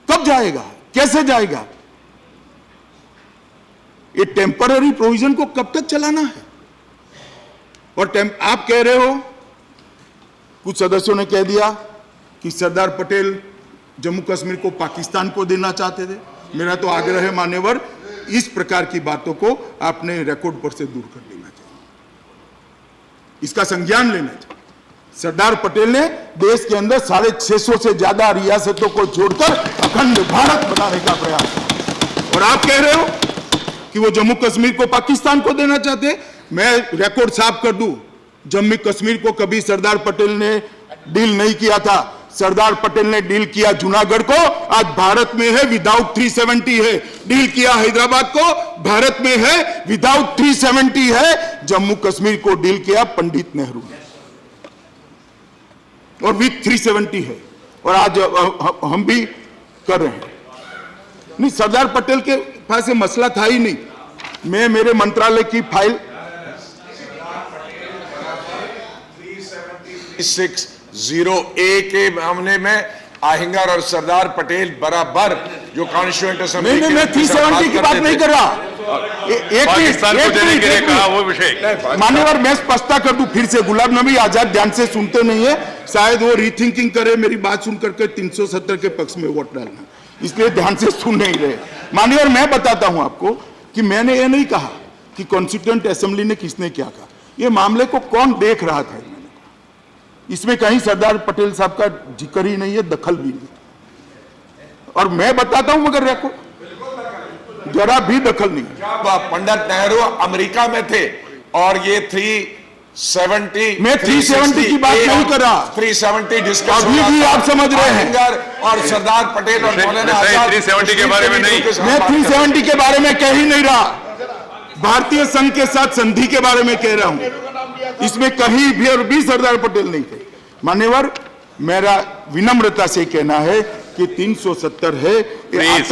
B: कब जाएगा? कैसे जाएगा? ये टेम्पररी प्रोविजन को कब तक चलाना है? और आप कह रहे हो, कुछ सदस्यों ने कह दिया कि सरदार पटेल जम्मू कश्मीर को पाकिस्तान को देना चाहते थे। मेरा तो आग्रह है मान्यवर, इस प्रकार की बातों को आपने रिकॉर्ड पर से दूर कर लेना चाहिए, इसका संज्ञान लेना चाहिए। सरदार पटेल ने देश के अंदर 650 से ज्यादा रियासतों को जोड़कर अखंड भारत बनाने का प्रयास किया। और आप कह रहे हो कि वो जम्मू कश्मीर को पाकिस्तान को देना चाहते हैं। मैं रिकॉर्ड साफ कर दूं, जम्मू कश्मीर को कभी सरदार पटेल ने डील नहीं किया था। सरदार पटेल ने डील किया जूनागढ़ को, आज भारत में है विदाउट 370 है। डील किया हैदराबाद को, भारत में है विदाउट 370 है। जम्मू कश्मीर को डील किया पंडित नेहरू ने और विथ 370 है। और आज हम भी कर रहे हैं। नहीं, सरदार पटेल के पास ये मसला था ही नहीं। मैं मेरे मंत्रालय की फाइल
C: 601 के मामले में आहिंगर और सरदार पटेल बराबर जो कॉन्स्टिट्यूएंट असेंबली
B: नहीं, मैं 370 की बात नहीं कर रहा।
A: पाकिस्तान को देने के लिए कहा वो विषय।
B: मान्यवर, मैं स्पष्टता कर दूं फिर से, गुलाम नबी आजाद ध्यान से सुनते नहीं है, शायद वो रीथिंकिंग करे, मेरी बात सुन करके 370 के पक्ष में वोट डालना, इसलिए ध्यान से सुन नहीं रहे। मान्यवर, मैं बताता हूं आपको कि मैंने ये नहीं कहा कि कॉन्स्टिट्यूएंट असेंबली ने किसने क्या कहा। ये मामले को कौन देख रहा था, इसमें कहीं सरदार पटेल साहब का जिक्र ही नहीं है, दखल भी नहीं। और मैं बताता हूं मगर रखो, जरा भी दखल नहीं।
C: पंडित नेहरू अमेरिका में थे और ये 370
B: मैं 370 की बात नहीं कर रहा।
C: 370 डिस्कस
B: अभी भी आप समझ रहे हैं।
C: आहिंगर और सरदार पटेल और मौलाना आजाद
A: 370 के बारे में नहीं।
B: मैं 370 के बारे में कह ही नहीं रहा, भारतीय संघ के साथ संधि के बारे में कह रहा हूं। इसमें कहीं भी और भी सरदार पटेल नहीं थे। मान्यवर, मेरा विनम्रता से कहना है कि 370 है, ये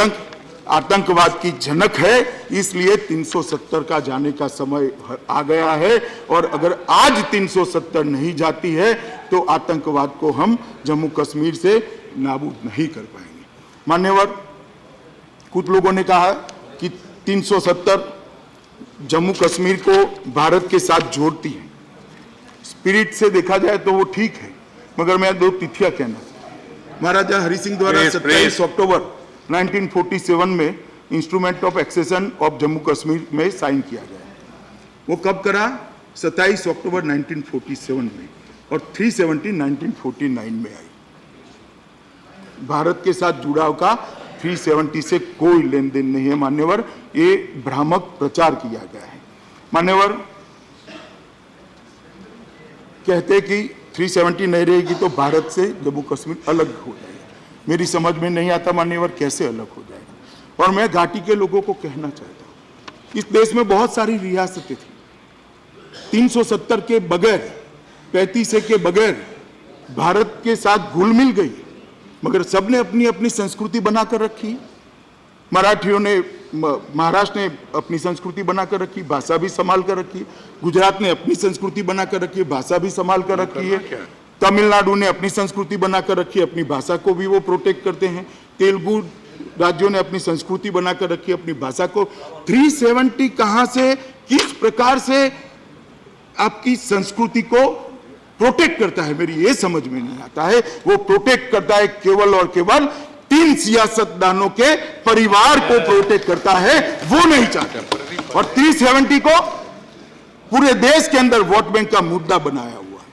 B: आतंकवाद की झनक है, इसलिए 370 का जाने का समय आ गया है। और अगर आज 370 नहीं जाती है तो आतंकवाद को हम जम्मू कश्मीर से नाबूद नहीं कर पाएंगे। मान्यवर, कुछ लोगों ने कहा कि 370 जम्मू कश्मीर को भारत के साथ जोड़ती है। स्पिरिट से देखा जाए तो वो ठीक है, मगर मैं दो तिथियां कहना। महाराजा हरि सिंह द्वारा 27 अक्टूबर 1947 में instrument of accession of Jammu Kashmir में साइन किया गया। वो कब करा? 27 अक्टूबर 1947 में, और 370 1949 में आई। भारत के साथ जुड़ाव का 370 से कोई लेन देन नहीं है मान्यवर, ये भ्रामक प्रचार किया गया है। मान्यवर, कहते कि 370 नहीं रहेगी तो भारत से जम्मू कश्मीर अलग हो जाएगा। मेरी समझ में नहीं आता मान्यवर कैसे अलग हो जाएगा। और मैं घाटी के लोगों को कहना चाहता हूं, इस देश में बहुत सारी रियासतें थी, 370 के बगैर, 35 के बगैर भारत के साथ घुल मिल गई, मगर सबने अपनी अपनी संस्कृति बनाकर रखी। मराठियों ने, महाराष्ट्र ने अपनी संस्कृति बनाकर रखी, भाषा भी संभाल कर रखी। गुजरात ने अपनी संस्कृति बनाकर रखी है, भाषा भी संभाल कर रखी है। तमिलनाडु ने अपनी संस्कृति बनाकर रखी है, अपनी भाषा को भी वो प्रोटेक्ट करते हैं। तेलुगु राज्यों ने अपनी संस्कृति बनाकर रखी है, अपनी भाषा को। 370 कहां से, किस प्रकार से आपकी संस्कृति को प्रोटेक्ट करता है, मेरी ये समझ में नहीं आता है। वो प्रोटेक्ट करता है केवल और केवल 3 सियासतदानों के परिवार को प्रोटेक्ट करता है, वो नहीं चाहता। और 370 को पूरे देश के अंदर वोट बैंक का मुद्दा बनाया हुआ है।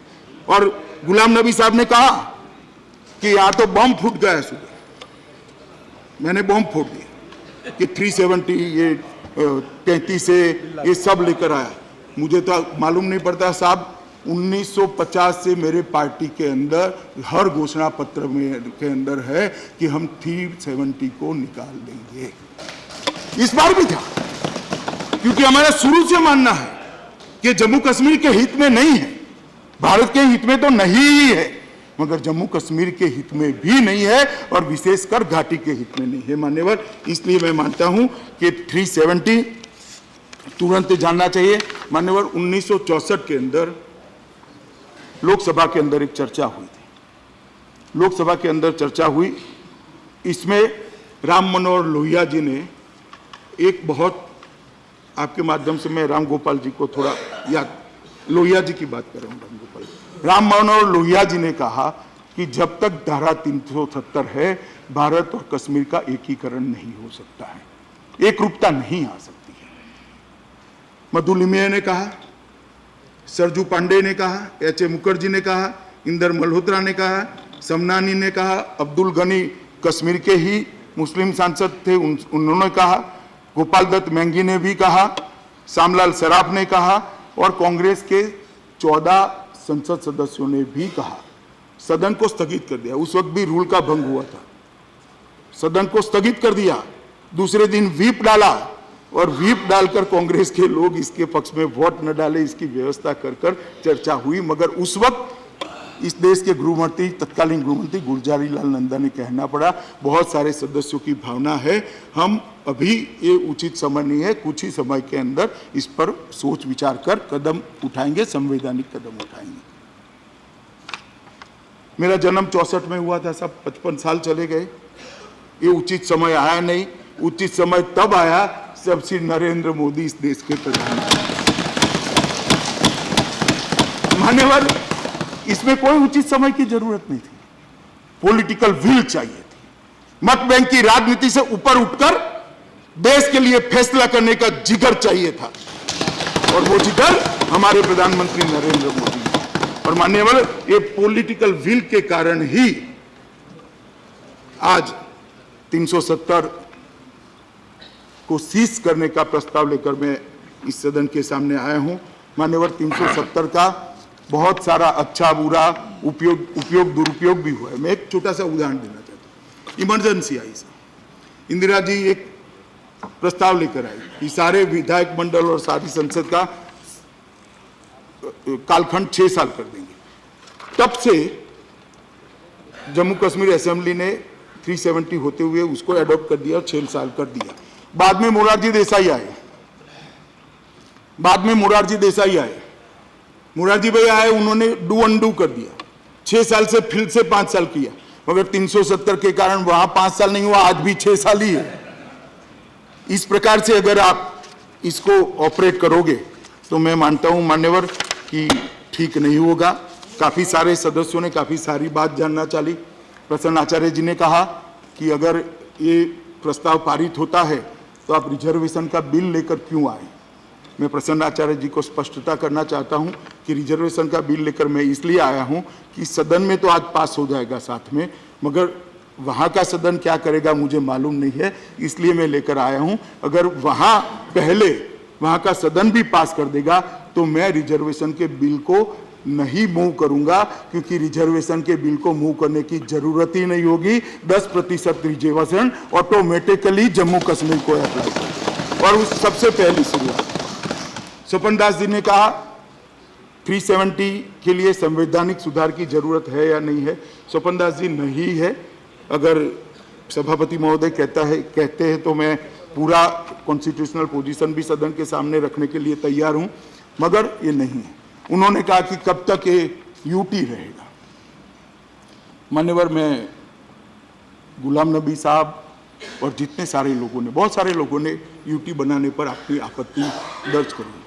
B: और गुलाम नबी साहब ने कहा कि यहां तो बम फूट गया सुबह, मैंने बम फोड़ दिया कि 370 ये 33 से ये सब लेकर आया। मुझे तो मालूम नहीं पड़ता साहब, 1950 से मेरे पार्टी के अंदर हर घोषणा पत्र में के अंदर है कि हम 370 को निकाल देंगे। इस बार भी था, क्योंकि हमारा शुरू से मानना है कि जम्मू कश्मीर के हित में नहीं है, भारत के हित में तो नहीं ही है, मगर जम्मू कश्मीर के हित में भी नहीं है, और विशेषकर घाटी के हित में नहीं है मान्यवर। इसलिए मैं मानता हूं कि 370 तुरंत जानना चाहिए। मान्यवर, 1964 के अंदर लोकसभा के अंदर एक चर्चा हुई थी, लोकसभा के अंदर चर्चा हुई, इसमें राम मनोहर लोहिया जी ने एक बहुत, आपके माध्यम से मैं राम गोपाल जी को थोड़ा याद, लोहिया जी की बात कर रहा हूँ, राम मनोहर लोहिया जी ने कहा कि जब तक धारा 370 है, भारत और कश्मीर का एकीकरण नहीं हो सकता है, एक रूपता नहीं आ सकती है। मधुलिमिया ने कहा, सरजू पांडे ने कहा, एच.ए. मुखर्जी ने कहा, इंदर मल्होत्रा ने कहा, समनानी ने कहा, अब्दुल गनी कश्मीर के ही मुस्लिम सांसद थे, उन्होंने कहा, गोपाल दत्त मैंगी ने भी कहा, श्यामलाल सराफ ने कहा और कांग्रेस के 14 संसद सदस्यों ने भी कहा। सदन को स्थगित कर दिया। उस वक्त भी रूल का भंग हुआ था। सदन को स्थगित कर दिया। दूसरे दिन व्हीप डाला और व्हीप डालकर कांग्रेस के लोग इसके पक्ष में वोट न डाले, इसकी व्यवस्था कर चर्चा हुई। मगर उस वक्त इस देश के गृहमंत्री, तत्कालीन गृहमंत्री गुलजारी लाल नंदा ने कहना पड़ा, बहुत सारे सदस्यों की भावना है, हम अभी ये उचित समय नहीं है, कुछ ही समय के अंदर इस पर सोच विचार कर कदम उठाएंगे, संवैधानिक कदम उठाएंगे। मेरा जन्म 64 में हुआ था, सब 55 साल चले गए। ये उचित समय आया नहीं। उचित समय तब आया जब श्री नरेंद्र मोदी इस देश के प्रधानमंत्री। मान्यवर, इसमें कोई उचित समय की जरूरत नहीं थी, पॉलिटिकल विल चाहिए थी। मत बैंक की राजनीति से ऊपर उठकर देश के लिए फैसला करने का जिगर चाहिए था, और वो जिगर हमारे प्रधानमंत्री नरेंद्र मोदी ने। और मान्यवर, ये पॉलिटिकल विल के कारण ही आज 370 को सीज करने का प्रस्ताव लेकर मैं इस सदन के सामने आया हूं। मान्यवर, 370 का बहुत सारा अच्छा बुरा उपयोग दुरुपयोग भी हुआ है। मैं एक छोटा सा उदाहरण देना चाहता हूँ। इमरजेंसी आई सर, इंदिरा जी एक प्रस्ताव लेकर आई कि सारे विधायक मंडल और सारी संसद का कालखंड 6 साल कर देंगे। तब से जम्मू कश्मीर असेंबली ने 370 होते हुए उसको एडॉप्ट कर दिया और 6 साल कर दिया। बाद में मोरारजी देसाई आए, मोरारजी भाई आए, उन्होंने डू अनडू कर दिया, 6 साल से फिर से 5 साल किया। मगर 370 के कारण वहां 5 साल नहीं हुआ, आज भी 6 साल ही है। इस प्रकार से अगर आप इसको ऑपरेट करोगे तो मैं मानता हूं मान्यवर कि ठीक नहीं होगा। काफी सारे सदस्यों ने काफी सारी बात जानना चाही। प्रसन्न आचार्य जी ने कहा कि अगर ये प्रस्ताव पारित होता है तो आप रिजर्वेशन का बिल लेकर क्यों आए। मैं प्रसन्न आचार्य जी को स्पष्टता करना चाहता हूं कि रिजर्वेशन का बिल लेकर मैं इसलिए आया हूं कि सदन में तो आज पास हो जाएगा साथ में, मगर वहां का सदन क्या करेगा मुझे मालूम नहीं है, इसलिए मैं लेकर आया हूं। अगर वहां का सदन भी पास कर देगा तो मैं रिजर्वेशन के बिल को नहीं मूव करूंगा, क्योंकि रिजर्वेशन के बिल को मूव करने की जरूरत ही नहीं होगी। 10% रिजर्वेशन ऑटोमेटिकली जम्मू कश्मीर को अप्लाई करेगा। और उस सबसे पहली शुरुआत स्वपन दास जी ने कहा 370 के लिए संवैधानिक सुधार की जरूरत है या नहीं है। स्वपन दास जी, नहीं है। अगर सभापति महोदय कहते हैं तो मैं पूरा कॉन्स्टिट्यूशनल पोजीशन भी सदन के सामने रखने के लिए तैयार हूं, मगर ये नहीं है। उन्होंने कहा कि कब तक ये यूटी रहेगा। मान्यवर, मैं गुलाम नबी साहब और जितने सारे लोगों ने, बहुत सारे लोगों ने यूटी बनाने पर अपनी आपत्ति दर्ज करी।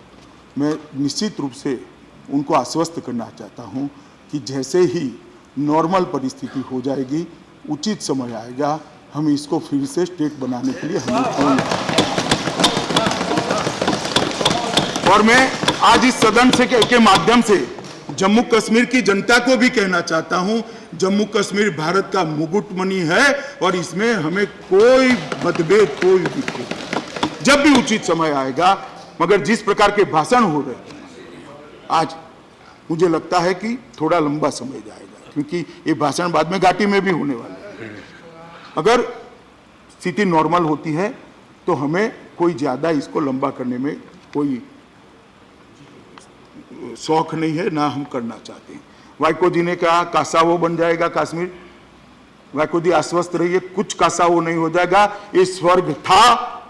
B: मैं निश्चित रूप से उनको आश्वस्त करना चाहता हूं कि जैसे ही नॉर्मल परिस्थिति हो जाएगी, उचित समय आएगा, हम इसको फिर से स्टेट बनाने के लिए और मैं आज इस सदन से के माध्यम से जम्मू कश्मीर की जनता को भी कहना चाहता हूं, जम्मू कश्मीर भारत का मुकुटमणि है और इसमें हमें कोई मतभेद, कोई दिक्कत नहीं। जब भी उचित समय आएगा, मगर जिस प्रकार के भाषण हो रहे हैं आज, मुझे लगता है कि थोड़ा लंबा समय जाएगा, क्योंकि ये भाषण बाद में घाटी में भी होने वाले हैं। अगर स्थिति नॉर्मल होती है तो हमें कोई ज्यादा इसको लंबा करने में कोई शौक नहीं है, ना हम करना चाहते हैं। वाइको जी ने कहा कासावो बन जाएगा कश्मीर। वाइको जी आश्वस्त रहिए, कुछ कासावो नहीं हो जाएगा। ये स्वर्ग था,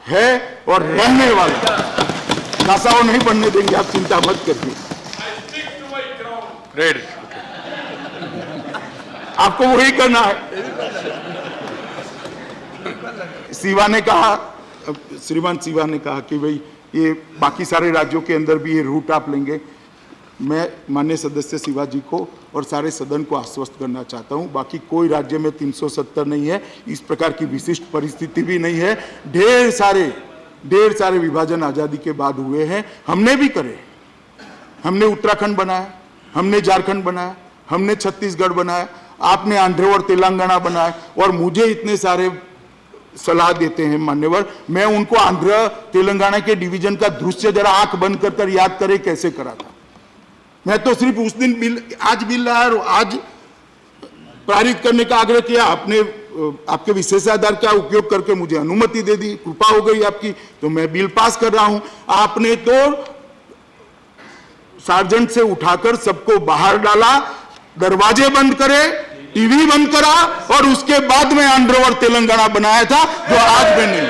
B: है और रहने वाला। कासावो नहीं बनने देंगे, आप चिंता मत करिए। आपको वही करना है। श्रीमान शिवा ने कहा कि भाई ये बाकी सारे राज्यों के अंदर भी ये रूट आप लेंगे। मैं माननीय सदस्य शिवा जी को और सारे सदन को आश्वस्त करना चाहता हूं, बाकी कोई राज्य में 370 नहीं है, इस प्रकार की विशिष्ट परिस्थिति भी नहीं है। ढेर सारे विभाजन आजादी के बाद हुए हैं, हमने भी करे। हमने उत्तराखंड बनाया, हमने झारखंड बनाया, हमने छत्तीसगढ़ बनाया, आपने आंध्र और तेलंगाना बनाया, और मुझे इतने सारे सलाह देते हैं मान्यवर, मैं उनको आंध्र तेलंगाना के डिवीजन का दृश्य जरा आंख बंद कर याद करे कैसे करा था। मैं तो सिर्फ उस दिन बिल, आज बिल लाया और आज पारित करने का आग्रह किया, आपने आपके विशेषाधिकार का उपयोग करके मुझे अनुमति दे दी, कृपा हो गई आपकी, तो मैं बिल पास कर रहा हूं। आपने तो सार्जेंट से उठाकर सबको बाहर डाला, दरवाजे बंद करे, टीवी बंद करा, और उसके बाद में आंध्र और तेलंगाना बनाया था, जो आज में नहीं।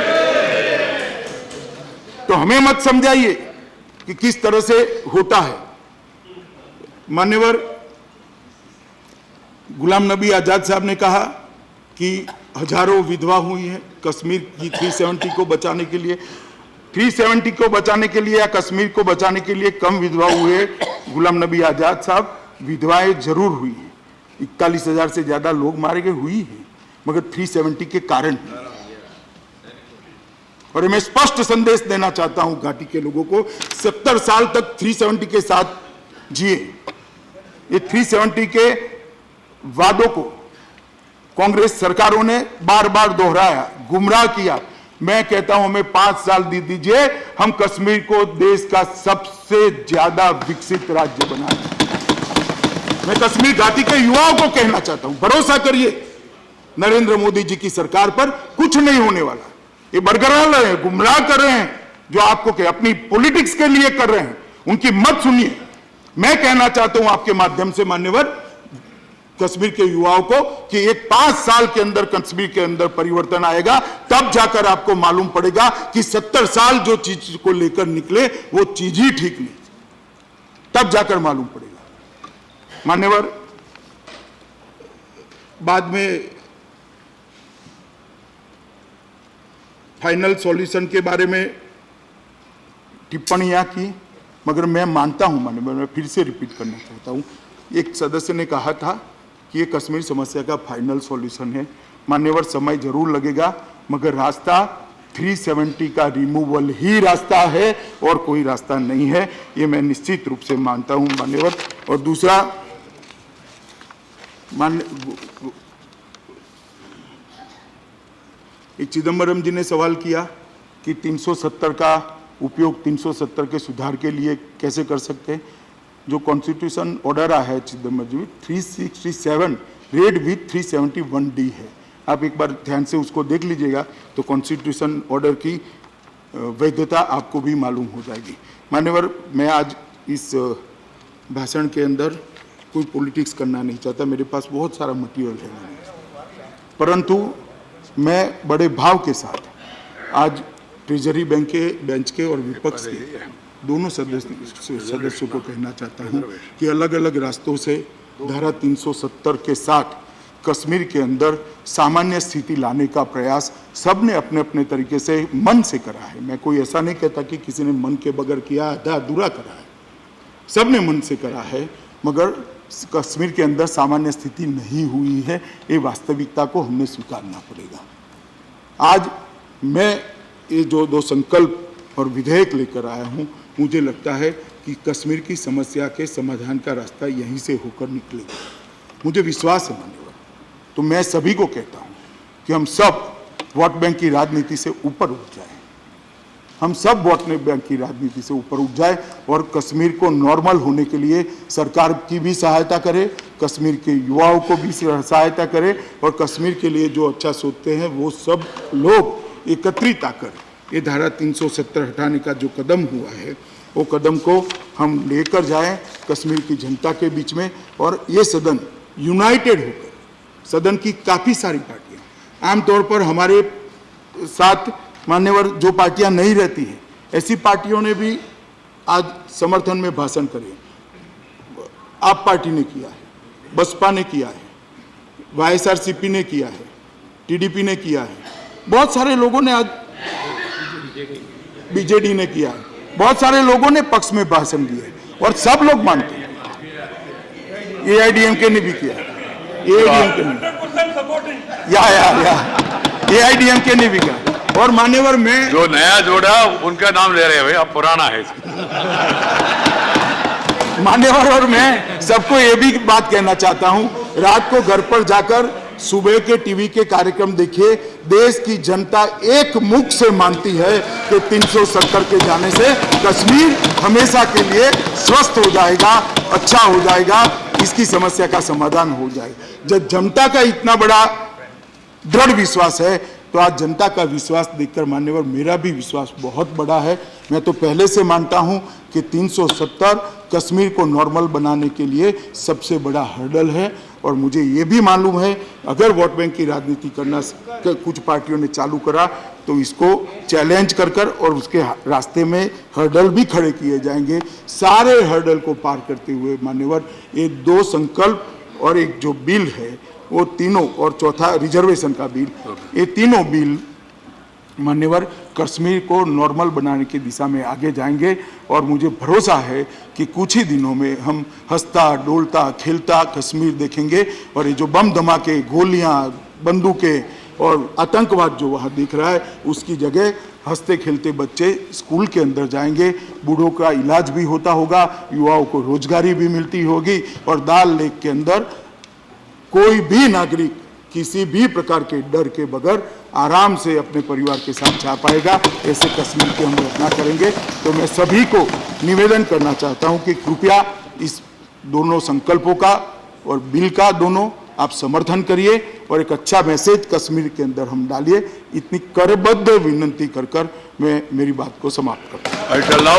B: तो हमें मत समझाइए कि किस तरह से होता है। मान्यवर गुलाम नबी आजाद साहब ने कहा कि हजारों विधवा हुई हैं कश्मीर की 370 को बचाने के लिए, 370 को बचाने के लिए या कश्मीर को बचाने के लिए कम विधवा हुए। गुलाम नबी आजाद साहब, विधवाएं जरूर हुई हैं, 41,000 से ज्यादा लोग मारे गए, हुई है, मगर 370 के कारण। और मैं स्पष्ट संदेश देना चाहता हूं घाटी के लोगों को, 70 साल तक 370 के साथ जिए। ये 370 के वादों को कांग्रेस सरकारों ने बार बार दोहराया, गुमराह किया। मैं कहता हूं हमें 5 साल दे दीजिए, हम कश्मीर को देश का सबसे ज्यादा विकसित राज्य बनाएंगे। मैं कश्मीर घाटी के युवाओं को कहना चाहता हूं, भरोसा करिए नरेंद्र मोदी जी की सरकार पर, कुछ नहीं होने वाला। ये बरकरार रहे हैं, गुमराह कर रहे हैं, जो आपको अपनी पॉलिटिक्स के लिए कर रहे हैं, उनकी मत सुनिए। मैं कहना चाहता हूं आपके माध्यम से मान्यवर कश्मीर के युवाओं को कि एक 5 साल के अंदर कश्मीर के अंदर परिवर्तन आएगा, तब जाकर आपको मालूम पड़ेगा कि 70 साल जो चीज को लेकर निकले वो चीज ही ठीक नहीं, तब जाकर मालूम पड़ेगा। मान्यवर, बाद में फाइनल सॉल्यूशन के बारे में टिप्पणियां की, मगर मैं मानता हूं मान्यवर, मैं फिर से रिपीट करना चाहता हूं, एक सदस्य ने कहा था कि ये कश्मीर समस्या का फाइनल सॉल्यूशन है। मान्यवर, समय जरूर लगेगा, मगर रास्ता 370 का रिमूवल ही रास्ता है और कोई रास्ता नहीं है, ये मैं निश्चित रूप से मानता हूं मान्यवर। और दूसरा, चिदम्बरम जी ने सवाल किया कि 370 का उपयोग 370 के सुधार के लिए कैसे कर सकते हैं। जो कॉन्स्टिट्यूशन ऑर्डर आया है चिदम्बरम जी, 367 रेड विथ 371D है, आप एक बार ध्यान से उसको देख लीजिएगा तो कॉन्स्टिट्यूशन ऑर्डर की वैधता आपको भी मालूम हो जाएगी। मान्यवर, मैं आज इस भाषण के अंदर कोई पॉलिटिक्स करना नहीं चाहता, मेरे पास बहुत सारा मटेरियल है, परंतु मैं बड़े भाव के साथ आज ट्रेजरी बेंच के और विपक्ष के दोनों सदस्यों को कहना चाहता हूं कि अलग अलग रास्तों से धारा 370 के साथ कश्मीर के अंदर सामान्य स्थिति लाने का प्रयास सबने अपने अपने तरीके से मन से करा है। मैं कोई ऐसा नहीं कहता कि किसी ने मन के बगैर किया, आधा अधूरा करा है, सबने मन से करा है, मगर कश्मीर के अंदर सामान्य स्थिति नहीं हुई है, ये वास्तविकता को हमने स्वीकारना पड़ेगा। आज मैं ये जो 2 संकल्प और विधेयक लेकर आया हूं, मुझे लगता है कि कश्मीर की समस्या के समाधान का रास्ता यहीं से होकर निकलेगा, मुझे विश्वास है मान्यवर। तो मैं सभी को कहता हूं कि हम सब वोट बैंक की राजनीति से ऊपर उठ जाएं, हम सब वोट बैंक की राजनीति से ऊपर उठ जाए और कश्मीर को नॉर्मल होने के लिए सरकार की भी सहायता करे, कश्मीर के युवाओं को भी सहायता करे, और कश्मीर के लिए जो अच्छा सोचते हैं वो सब लोग एकत्रित आकर ये धारा 370 हटाने का जो कदम हुआ है, वो कदम को हम लेकर जाएं कश्मीर की जनता के बीच में। और ये सदन यूनाइटेड होकर, सदन की काफ़ी सारी पार्टियां, आमतौर पर हमारे साथ मान्यवर जो पार्टियां नहीं रहती हैं, ऐसी पार्टियों ने भी आज समर्थन में भाषण करे। आप पार्टी ने किया है, बसपा ने किया है, YSRCP ने किया है, TDP ने किया है, बहुत सारे लोगों ने, आज BJD ने किया है, बहुत सारे लोगों ने पक्ष में भाषण दिए है, और सब लोग मानते हैं। AIDMK ने भी किया है, AIDMK ने, AIDMK ने भी किया। और मान्यवर, मैं
A: जो नया जोड़ा उनका नाम ले रहे हैं भाई, अब पुराना है।
B: मान्यवर, और मैं सबको ये भी बात कहना चाहता हूं, रात को घर पर जाकर सुबह के टीवी के कार्यक्रम देखिए। देश की जनता एक मुख से मानती है कि 370 के जाने से कश्मीर हमेशा के लिए स्वस्थ हो जाएगा, अच्छा हो जाएगा, इसकी समस्या का समाधान हो जाएगा। जब जनता का इतना बड़ा दृढ़ विश्वास है, तो आज जनता का विश्वास देखकर मान्यवर मेरा भी विश्वास बहुत बड़ा है। मैं तो पहले से मानता हूं कि 370 कश्मीर को नॉर्मल बनाने के लिए सबसे बड़ा हर्डल है, और मुझे ये भी मालूम है अगर वोट बैंक की राजनीति करना कुछ पार्टियों ने चालू करा तो इसको चैलेंज कर और उसके रास्ते में हर्डल भी खड़े किए जाएंगे। सारे हर्डल को पार करते हुए मान्यवर ये 2 संकल्प और एक जो बिल है वो तीनों, और चौथा रिजर्वेशन का बिल, ये तीनों बिल मान्यवर कश्मीर को नॉर्मल बनाने की दिशा में आगे जाएंगे। और मुझे भरोसा है कि कुछ ही दिनों में हम हंसता डोलता खेलता कश्मीर देखेंगे, और ये जो बम धमाके, गोलियां, बंदूकें और आतंकवाद जो वहाँ दिख रहा है, उसकी जगह हंसते खेलते बच्चे स्कूल के अंदर जाएंगे, बूढ़ों का इलाज भी होता होगा, युवाओं को रोजगारी भी मिलती होगी, और दाल लेक के अंदर कोई भी नागरिक किसी भी प्रकार के डर के बगैर आराम से अपने परिवार के साथ जा पाएगा। ऐसे कश्मीर के हम रचना करेंगे। तो मैं सभी को निवेदन करना चाहता हूं कि कृपया इस दोनों संकल्पों का और बिल का दोनों आप समर्थन करिए, और एक अच्छा मैसेज कश्मीर के अंदर हम डालिए। इतनी करबद्ध विनंती कर मैं मेरी बात को समाप्त करता हूं।
A: I shall now